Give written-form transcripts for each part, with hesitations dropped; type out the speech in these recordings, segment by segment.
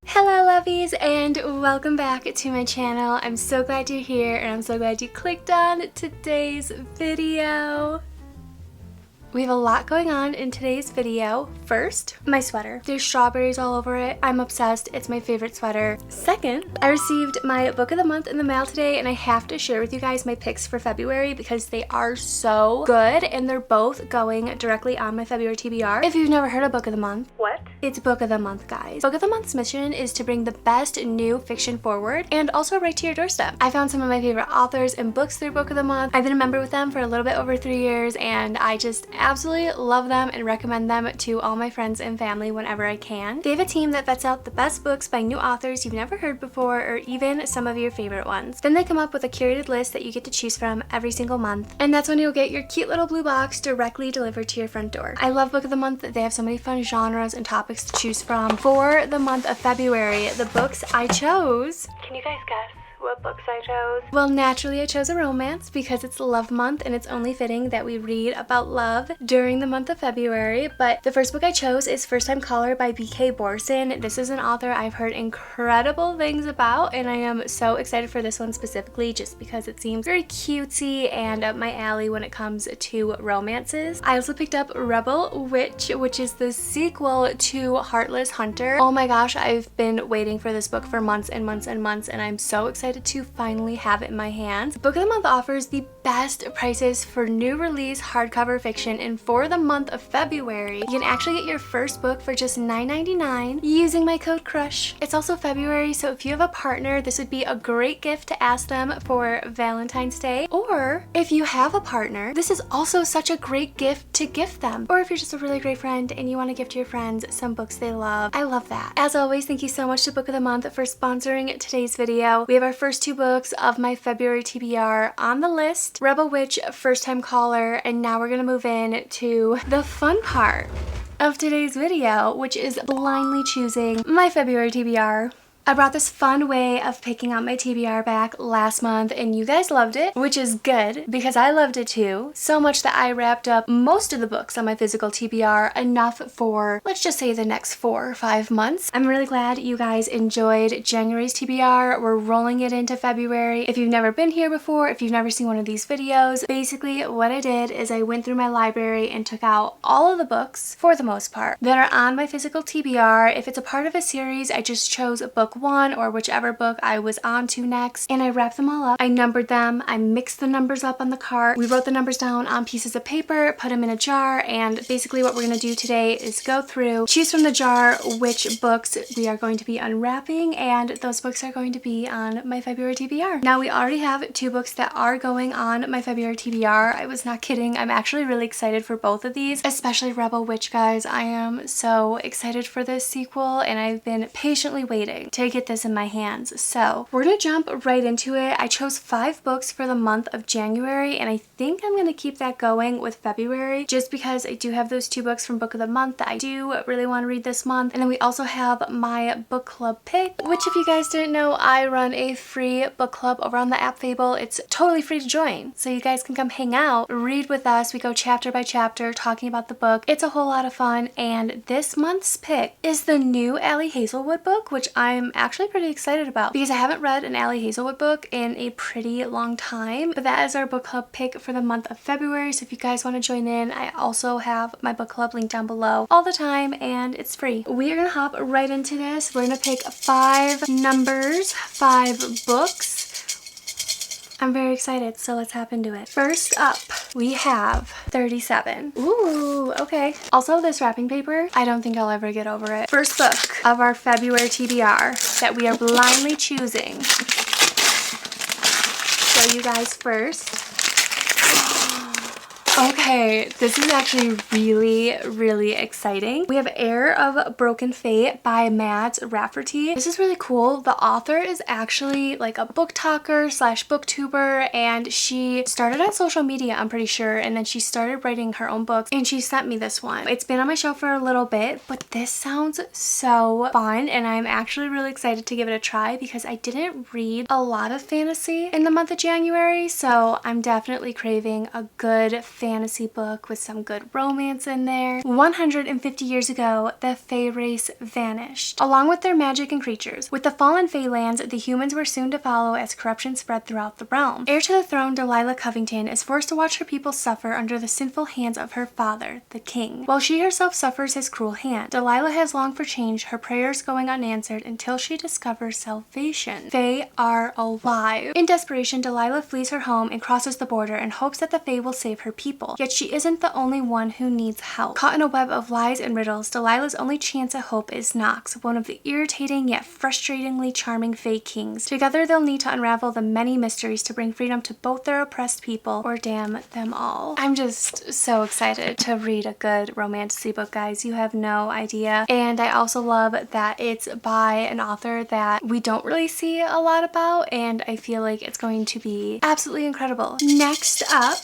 Hello lovies and welcome back to my channel. I'm so glad you're here and I'm so glad you clicked on today's video. We have a lot going on in today's video. First, my sweater. There's strawberries all over it. I'm obsessed. It's my favorite sweater. Second, I received my book of the month in the mail today and I have to share with you guys my picks for February because they are so good and they're both going directly on my February TBR. If you've never heard of book of the month, what? It's book of the month, guys. Book of the month's mission is to bring the best new fiction forward and also right to your doorstep. I found some of my favorite authors and books through book of the month. I've been a member with them for a little bit over 3 years and I just absolutely love them and recommend them to all my friends and family whenever I can. They have a team that vets out the best books by new authors you've never heard before or even some of your favorite ones. Then they come up with a curated list that you get to choose from every single month, and that's when you'll get your cute little blue box directly delivered to your front door. I love book of the month. They have so many fun genres and topics to choose from. For the month of February, the books I chose, can you guys guess what books I chose? Well, naturally I chose a romance because it's love month and it's only fitting that we read about love during the month of February. But the first book I chose is First Time Caller by B.K. Borson. This is an author I've heard incredible things about and I am so excited for this one specifically just because it seems very cutesy and up my alley when it comes to romances. I also picked up Rebel Witch, which is the sequel to Heartless Hunter. Oh my gosh, I've been waiting for this book for months and months and months and I'm so excited to finally have it in my hands. Book of the Month offers the best prices for new release hardcover fiction, and for the month of February, you can actually get your first book for just $9.99 using my code CRUSH. It's also February, so if you have a partner, this would be a great gift to ask them for Valentine's Day. Or if you have a partner, this is also such a great gift to gift them. Or if you're just a really great friend and you want to gift your friends some books they love. I love that. As always, thank you so much to Book of the Month for sponsoring today's video. We have our first two books of my February TBR on the list, Rebel Witch, First Time Caller, and now we're gonna move in to the fun part of today's video, which is blindly choosing my February TBR. I brought this fun way of picking out my TBR back last month and you guys loved it, which is good because I loved it too. So much that I wrapped up most of the books on my physical TBR, enough for, let's just say, the next 4 or 5 months. I'm really glad you guys enjoyed January's TBR. We're rolling it into February. If you've never been here before, if you've never seen one of these videos, basically what I did is I went through my library and took out all of the books, for the most part, that are on my physical TBR. If it's a part of a series, I just chose a book 1 or whichever book I was on to next, and I wrapped them all up. I numbered them. I mixed the numbers up on the cart. We wrote the numbers down on pieces of paper, put them in a jar, and basically what we're going to do today is go through, choose from the jar which books we are going to be unwrapping, and those books are going to be on my February TBR. Now, we already have 2 books that are going on my February TBR. I was not kidding. I'm actually really excited for both of these, especially Rebel Witch, guys. I am so excited for this sequel and I've been patiently waiting to get this in my hands. So we're gonna jump right into it. I chose 5 books for the month of January and I think I'm gonna keep that going with February just because I do have those 2 books from Book of the Month that I do really want to read this month. And then we also have my book club pick, which if you guys didn't know, I run a free book club over on the app Fable. It's totally free to join, so you guys can come hang out, read with us. We go chapter by chapter talking about the book. It's a whole lot of fun, and this month's pick is the new Ali Hazelwood book, which I'm actually pretty excited about because I haven't read an Ali Hazelwood book in a pretty long time. But that is our book club pick for the month of February, so if you guys want to join in, I also have my book club linked down below all the time and it's free. We are gonna hop right into this. We're gonna pick 5 numbers, 5 books. I'm very excited, so let's hop into it. First up, we have 37. Ooh, okay. Also, this wrapping paper, I don't think I'll ever get over it. First book of our February TBR that we are blindly choosing. Show you guys first. Okay, this is actually really exciting. We have Heir of Broken Fate by Mads Rafferty. This is really cool. The author is actually like a book talker slash booktuber, and she started on social media, I'm pretty sure, and then she started writing her own books, and she sent me this one. It's been on my shelf for a little bit, but this sounds so fun, and I'm actually really excited to give it a try because I didn't read a lot of fantasy in the month of January, so I'm definitely craving a good fantasy fantasy book with some good romance in there. 150 years ago, the Fae race vanished, along with their magic and creatures. With the fallen Fae lands, the humans were soon to follow as corruption spread throughout the realm. Heir to the throne, Delilah Covington is forced to watch her people suffer under the sinful hands of her father, the king. While she herself suffers his cruel hand, Delilah has longed for change, her prayers going unanswered until she discovers salvation. Fae are alive. In desperation, Delilah flees her home and crosses the border in hopes that the Fae will save her people. Yet she isn't the only one who needs help. Caught in a web of lies and riddles, Delilah's only chance at hope is Nox, one of the irritating yet frustratingly charming Fae kings. Together they'll need to unravel the many mysteries to bring freedom to both their oppressed people or damn them all. I'm just so excited to read a good romantasy book, guys. You have no idea. And I also love that it's by an author that we don't really see a lot about, and I feel like it's going to be absolutely incredible. Next up,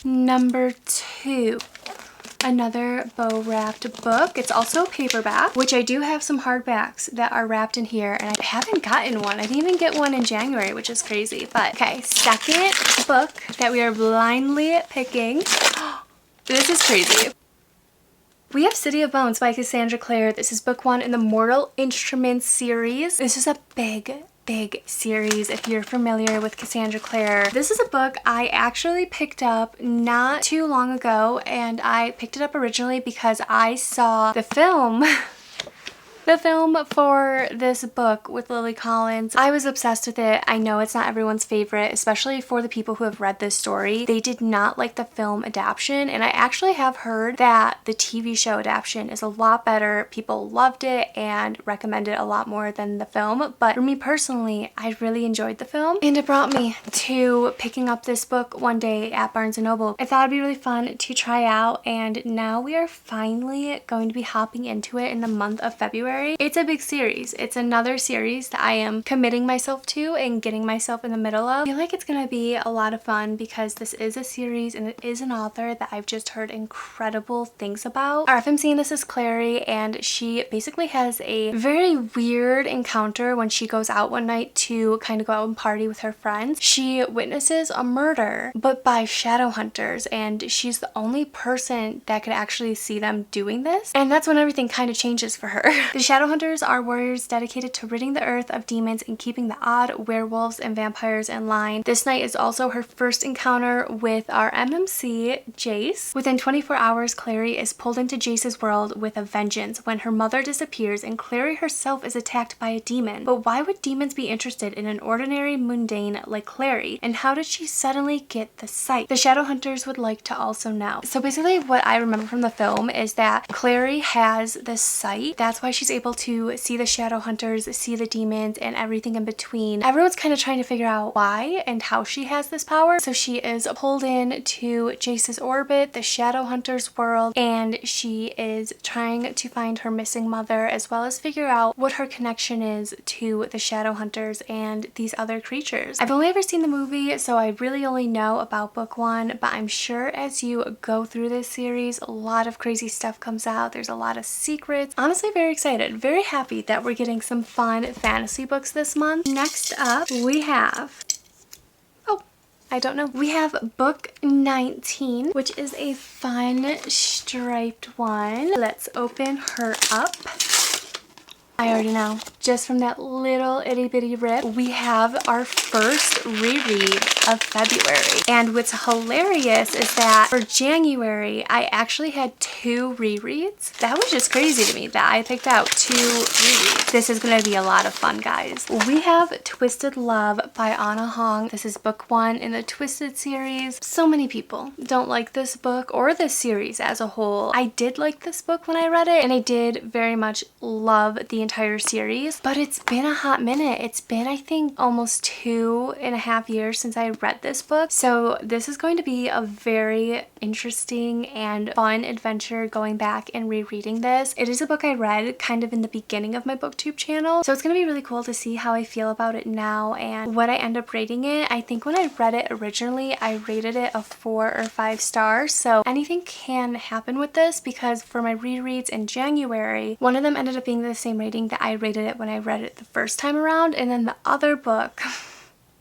number 2. Another bow wrapped book. It's also paperback, which I do have some hardbacks that are wrapped in here, and I haven't gotten one. I didn't even get one in January, which is crazy. But okay, second book that we are blindly picking. This is crazy. We have City of Bones by Cassandra Clare. This is book 1 in the Mortal Instruments series. This is a big series if you're familiar with Cassandra Clare. This is a book I actually picked up not too long ago, and I picked it up originally because I saw the film the film for this book with Lily Collins. I was obsessed with it. I know it's not everyone's favorite, especially for the people who have read this story. They did not like the film adaptation, and I actually have heard that the TV show adaptation is a lot better. People loved it and recommended it a lot more than the film, but for me personally, I really enjoyed the film, and it brought me to picking up this book one day at Barnes & Noble. I thought it'd be really fun to try out, and now we are finally going to be hopping into it in the month of February. It's a big series. It's another series that I am committing myself to and getting myself in the middle of. I feel like it's gonna be a lot of fun because this is a series and it is an author that I've just heard incredible things about. If I'm seeing this is Clary, and she basically has a very weird encounter when she goes out one night to kind of go out and party with her friends. She witnesses a murder, but by shadow hunters, and she's the only person that could actually see them doing this, and that's when everything kind of changes for her. The Shadowhunters are warriors dedicated to ridding the earth of demons and keeping the odd werewolves and vampires in line. This night is also her first encounter with our MMC, Jace. Within 24 hours, Clary is pulled into Jace's world with a vengeance when her mother disappears and Clary herself is attacked by a demon. But why would demons be interested in an ordinary mundane like Clary? And how did she suddenly get the sight? The Shadowhunters would like to also know. So basically what I remember from the film is that Clary has the sight. That's why she's able to see the Shadowhunters, see the demons, and everything in between. Everyone's kind of trying to figure out why and how she has this power. So she is pulled in to Jace's orbit, the Shadowhunters world, and she is trying to find her missing mother, as well as figure out what her connection is to the Shadowhunters and these other creatures. I've only ever seen the movie, so I really only know about book 1, but I'm sure as you go through this series, a lot of crazy stuff comes out. There's a lot of secrets. Honestly, very excited. Very happy that we're getting some fun fantasy books this month. Next up, we have... we have book 19, which is a fun striped one. Let's open her up. I already know. Just from that little itty bitty rip, we have our first reread of February. And what's hilarious is that for January, I actually had 2 rereads. That was just crazy to me that I picked out 2 rereads. This is gonna be a lot of fun, guys. We have Twisted Love by Anna Hong. This is book 1 in the Twisted series. So many people don't like this book or this series as a whole. I did like this book when I read it, and I did very much love the entire series, but it's been a hot minute. It's been, I think, almost 2.5 years since I read this book, so this is going to be a very interesting and fun adventure going back and rereading this. It is a book I read kind of in the beginning of my booktube channel, so it's going to be really cool to see how I feel about it now and what I end up rating it. I think when I read it originally, I rated it a 4 or 5 stars, so anything can happen with this because for my rereads in January, one of them ended up being the same rating that I rated it when I read it the first time around, and then the other book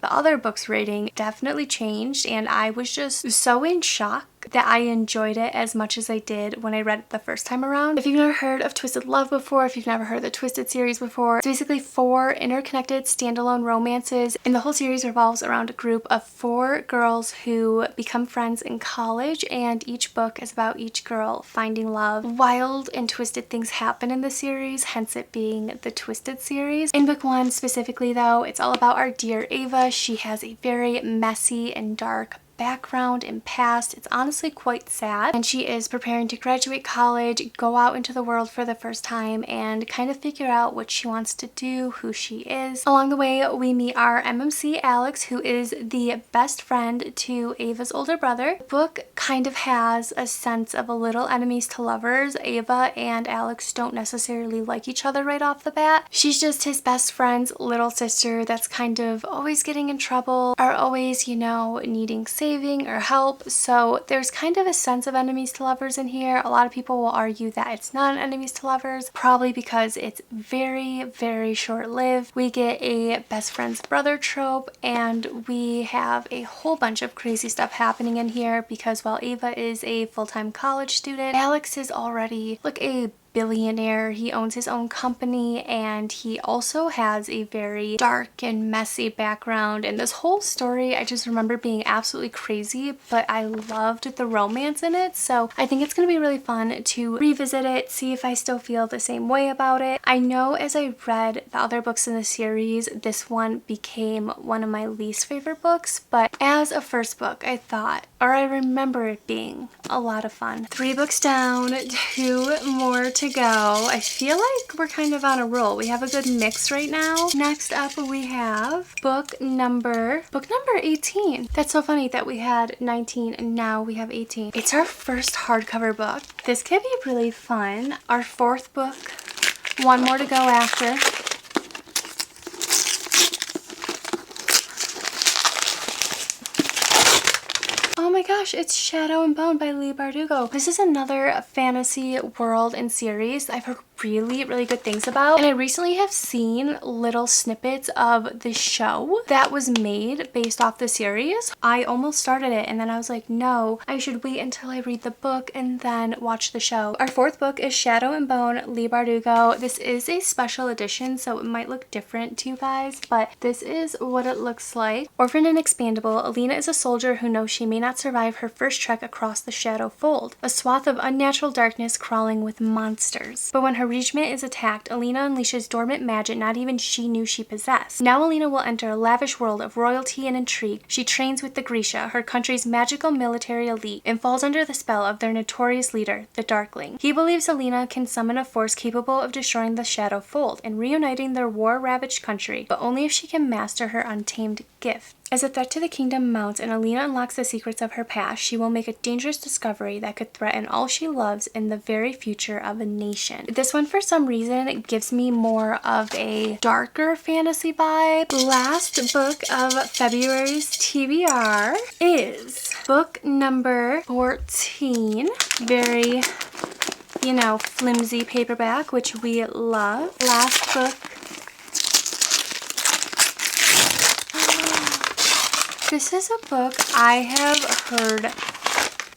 The other book's rating definitely changed, and I was just so in shock that I enjoyed it as much as I did when I read it the first time around. If you've never heard of Twisted Love before, if you've never heard of the Twisted series before, it's basically 4 interconnected standalone romances, and the whole series revolves around a group of 4 girls who become friends in college, and each book is about each girl finding love. Wild and twisted things happen in the series, hence it being the Twisted series. In book 1 specifically though, it's all about our dear Ava. She has a very messy and dark background and past. It's honestly quite sad, and she is preparing to graduate college, go out into the world for the first time, and kind of figure out what she wants to do, who she is. Along the way, we meet our MMC Alex, who is the best friend to Ava's older brother. The book kind of has a sense of a little enemies to lovers. Ava and Alex don't necessarily like each other right off the bat. She's just his best friend's little sister that's kind of always getting in trouble, or always, you know, needing saving or help. So there's kind of a sense of enemies to lovers in here. A lot of people will argue that it's not an enemies to lovers, probably because it's very, very short-lived. We get a best friend's brother trope, and we have a whole bunch of crazy stuff happening in here because while Ava is a full-time college student, Alex is already like a billionaire. He owns his own company, and he also has a very dark and messy background, and this whole story I just remember being absolutely crazy, but I loved the romance in it, so I think it's going to be really fun to revisit it, see if I still feel the same way about it. I know as I read the other books in the series, this one became one of my least favorite books, but as a first book I thought, or I remember it being a lot of fun. 3 books down, 2 more to go. I feel like we're kind of on a roll. We have a good mix right now. Next up we have book number 18. That's so funny that we had 19 and now we have 18. It's our first hardcover book. This could be really fun. Our 4th book. 1 more to go after. Oh my gosh, it's Shadow and Bone by Leigh Bardugo. This is another fantasy world and series I've heard really, really good things about, and I recently have seen little snippets of the show that was made based off the series. I almost started it, and then I was like, no, I should wait until I read the book and then watch the show. Our 4th book is Shadow and Bone, Leigh Bardugo. This is a special edition, so it might look different to you guys, but this is what it looks like. Orphaned and expandable, Alina is a soldier who knows she may not survive her first trek across the Shadow Fold, a swath of unnatural darkness crawling with monsters. But when her regiment is attacked, Alina unleashes dormant magic not even she knew she possessed. Now Alina will enter a lavish world of royalty and intrigue. She trains with the Grisha, her country's magical military elite, and falls under the spell of their notorious leader, the Darkling. He believes Alina can summon a force capable of destroying the Shadow Fold and reuniting their war-ravaged country, but only if she can master her untamed gift. As a threat to the kingdom mounts and Alina unlocks the secrets of her past, she will make a dangerous discovery that could threaten all she loves in the very future of a nation. This one, for some reason, it gives me more of a darker fantasy vibe. Last book of February's TBR is book number 14. Very, you know, flimsy paperback, which we love. Last book. This is a book I have heard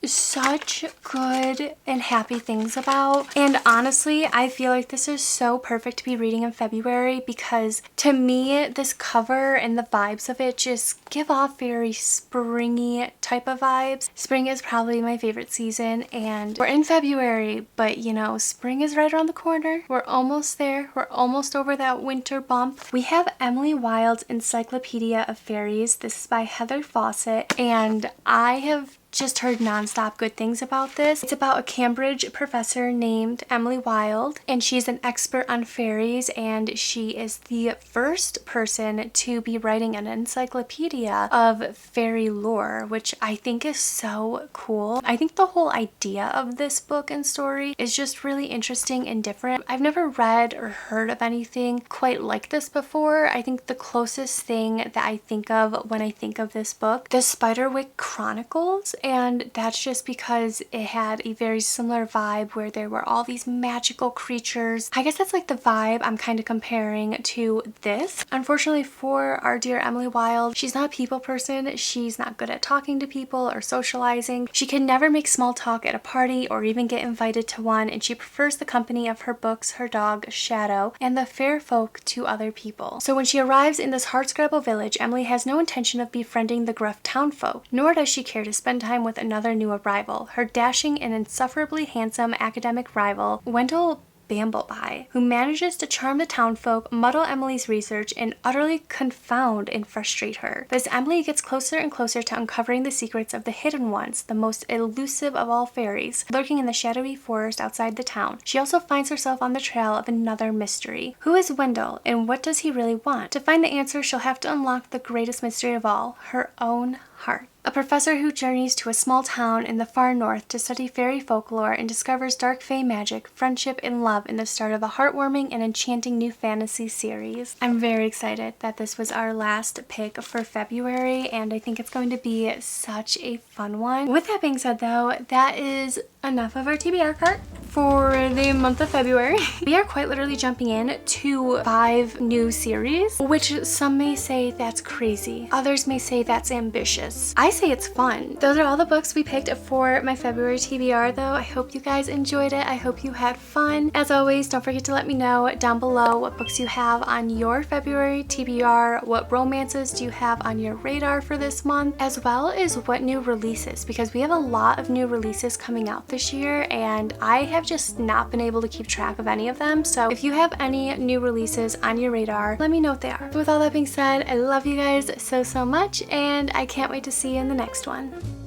such good and happy things about, and honestly I feel like this is so perfect to be reading in February because to me this cover and the vibes of it just give off very springy type of vibes. Spring is probably my favorite season, and we're in February, but you know, spring is right around the corner. We're almost there. We're almost over that winter bump. We have Emily Wilde's Encyclopedia of Fairies. This is by Heather Fawcett, and I have just heard non-stop good things about this. It's about a Cambridge professor named Emily Wilde, and she's an expert on fairies, and she is the first person to be writing an encyclopedia of fairy lore, which I think is so cool. I think the whole idea of this book and story is just really interesting and different. I've never read or heard of anything quite like this before. I think the closest thing that I think of when I think of this book, the Spiderwick Chronicles, and that's just because it had a very similar vibe where there were all these magical creatures. I guess that's like the vibe I'm kind of comparing to this. Unfortunately for our dear Emily Wilde, she's not a people person. She's not good at talking to people or socializing. She can never make small talk at a party or even get invited to one, and she prefers the company of her books, her dog, Shadow, and the fair folk to other people. So when she arrives in this hardscrabble village, Emily has no intention of befriending the gruff townfolk, nor does she care to spend time with another new arrival, her dashing and insufferably handsome academic rival, Wendell Bambleby, who manages to charm the townfolk, muddle Emily's research, and utterly confound and frustrate her. But as Emily gets closer and closer to uncovering the secrets of the Hidden Ones, the most elusive of all fairies, lurking in the shadowy forest outside the town, she also finds herself on the trail of another mystery. Who is Wendell, and what does he really want? To find the answer, she'll have to unlock the greatest mystery of all, her own heart. A professor who journeys to a small town in the far north to study fairy folklore and discovers dark fae magic, friendship, and love in the start of a heartwarming and enchanting new fantasy series. I'm very excited that this was our last pick for February, and I think it's going to be such a fun one. With that being said though, that is enough of our TBR cart for the month of February. We are quite literally jumping in to 5 new series, which some may say that's crazy. Others may say that's ambitious. I say it's fun. Those are all the books we picked for my February TBR though. I hope you guys enjoyed it. I hope you had fun. As always, don't forget to let me know down below what books you have on your February TBR, what romances do you have on your radar for this month, as well as what new releases, because we have a lot of new releases coming out this year and I have just not been able to keep track of any of them. So if you have any new releases on your radar, let me know what they are. With all that being said, I love you guys so much, and I can't wait to see you in the next one.